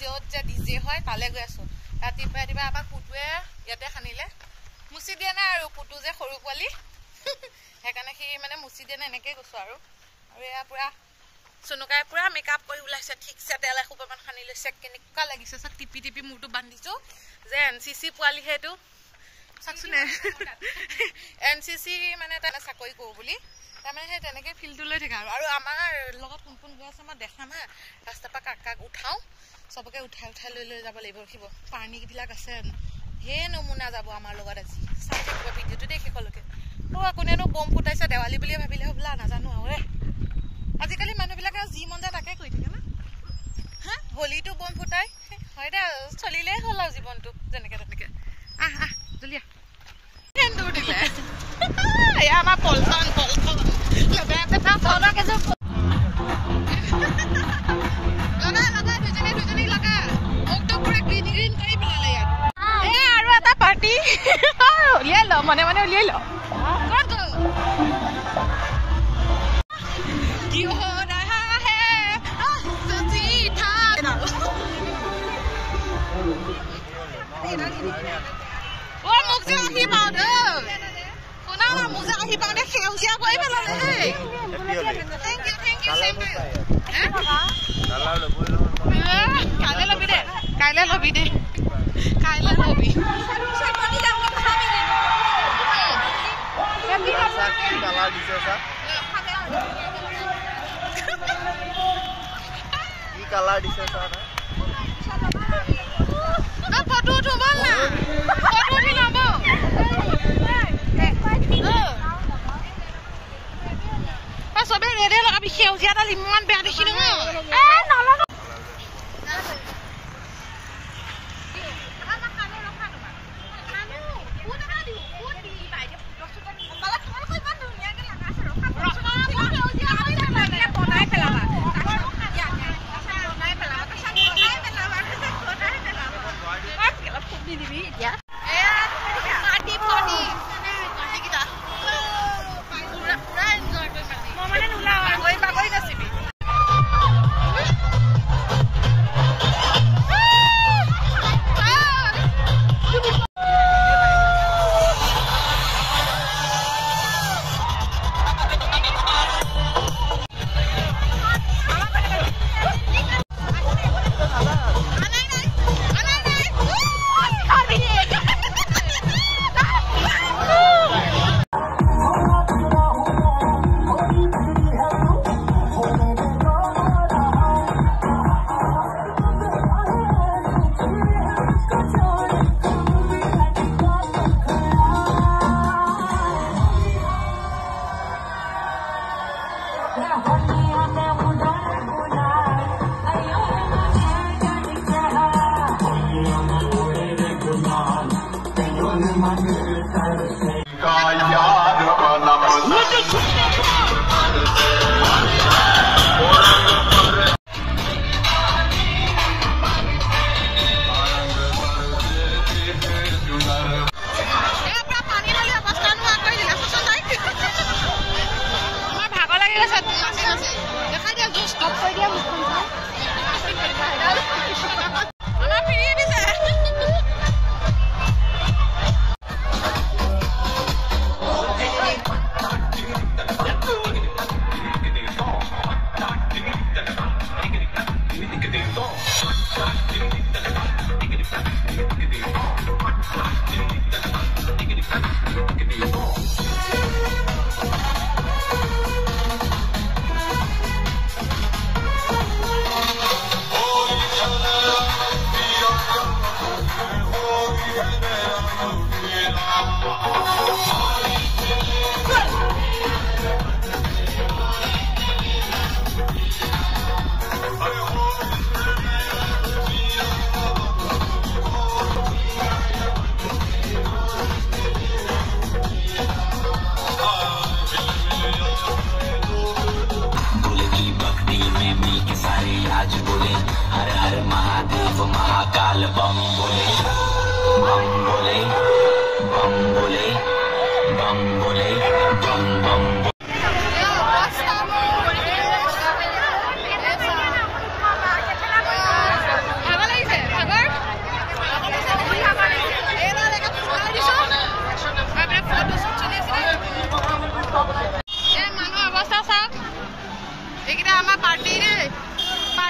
য'ত যে ডিজে হয় তালৈ গৈ আছোঁ ৰাতিপুৱা ৰাতিপুৱা আমাৰ কুটুৱে ইয়াতে খানিলে মুচি দিয়া নাই আৰু কুটু যে সৰু পোৱালি সেইকাৰণে সি মানে মুচি দিয়া নাই এনেকৈ গৈছোঁ আৰু এয়া পূৰা চুনুকাই পূৰা মেকআপ কৰি ওলাইছে ঠিকছে তেল এসোপামান সানি লৈছে কেনেকুৱা লাগিছে চব টিপি টিপি মূৰটো বান্ধিছোঁ যে NCC পোৱালি সেইটো চাওকচোন NCC মানে তাই চাকৰি কৰোঁ বুলি তাৰমানে সেই তেনেকৈ ফিল্ডটো লৈ থাকে আৰু আমাৰ লগত কোন কোন গৈ আছে মই দেখাম হা ৰাস্তাৰ পৰা কাক কাক উঠাওঁ চবকে উঠাই উঠাই লৈ লৈ যাব লাগিব ৰখিব পানীবিলাক আছে সেই নমুনা যাব আমাৰ লগত আজি চাই থাকিব ভিডিঅ'টো দেই শেষলৈকে কোনেনো বম ফুটাইছে দেৱালী বুলিয়ে ভাবিলে হ'বলা নাজানো আৰু আজিকালি মানুহবিলাকে যি মন যায় তাকে কৰি থাকে না হা হোলীটো বম ফুটাই হয় দে চলিলেই হ'ল আৰু জীৱনটো যেনেকৈ তেনেকৈ আহ জলিয়া দৌৰ দিলে এয়া আমাৰ পলচন আৰু এটা পাৰ্টি উলিয়াই ল মনে মনে উলিয়াই ল মোক যে আহি পাওঁ দে শুনা মোক যে আহি পাওঁ দে সেউজীয়া কৰি পেলালে কাইলৈ লবি দে কাইলৈ লবি দে কাইলৈ লবি ফটো উঠো বল না ফটো উঠি ল'ব চবে ৰেডে লগাবি সেউজীয়া ডাল ইমান বেয়া দেখি নহয়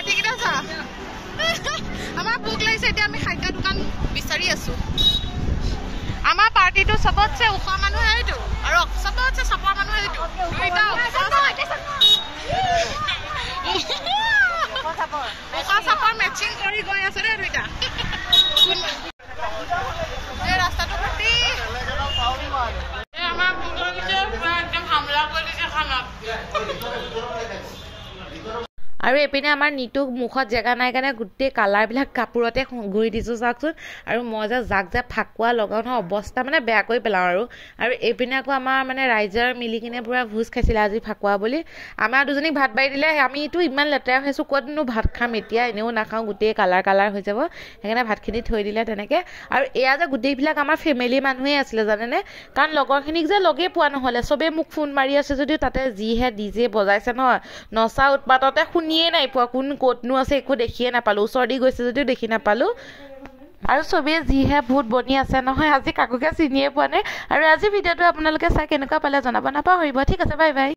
পাৰ্টিকেইটা চা আমাৰ ভোক লাগিছে এতিয়া আমি খাদ্য দোকান বিচাৰি আছো আমাৰ পাৰ্টিটো চবতছে ওখ মানুহ এইটো আৰু চবতছে চাপৰ মানুহ এইটো দুইটা ওখ চাপৰ মেচিং কৰি গৈ আছে দেই দুইটা এই ৰাস্তাটো ফুটি আমাৰ ভোক লাগিছে পুৰা একদম হামলা কৰি দিছে খানাত আৰু এপিনে আমাৰ নিতু মুখত জেগা নাই কাৰণে গোটেই কালাৰবিলাক কাপোৰতে ঘূৰি দিছোঁ চাওকচোন আৰু মই যে জাক যে ফাকুৱা লগাওঁ নহয় অৱস্থা মানে বেয়া কৰি পেলাওঁ আৰু এইপিনে আকৌ আমাৰ মানে ৰাইজৰ মিলি কিনে পূৰা ভোজ খাইছিলে আজি ফাকুৱা বুলি আমাৰ দুজনীক ভাত বাঢ়ি দিলে আমিতো ইমান লেতেৰা হৈছোঁ ক'তনো ভাত খাম এতিয়া এনেও নাখাওঁ গোটেই কালাৰ হৈ যাব সেইকাৰণে ভাতখিনি থৈ দিলে তেনেকৈ আৰু এয়া যে গোটেইবিলাক আমাৰ ফেমিলি মানুহেই আছিলে জানেনে কাৰণ লগৰখিনিক যে লগেই পোৱা নহ'লে চবেই মোক ফোন মাৰি আছে যদিও তাতে যিহে ডিজে বজাইছে নহয় নচা উৎপাততে শুনিয়ে নাই পোৱা কোন ক'তনো আছে একো দেখিয়ে নাপালোঁ ওচৰদি গৈছে যদিও দেখি নাপালোঁ আৰু চবেই যিহে ভূত বনি আছে নহয় আজি কাকোকে চিনিয়ে পোৱা নাই আৰু আজি ভিডিঅ'টো আপোনালোকে চাই কেনেকুৱা পালে জনাব নাপাহৰিব ঠিক আছে বাই বাই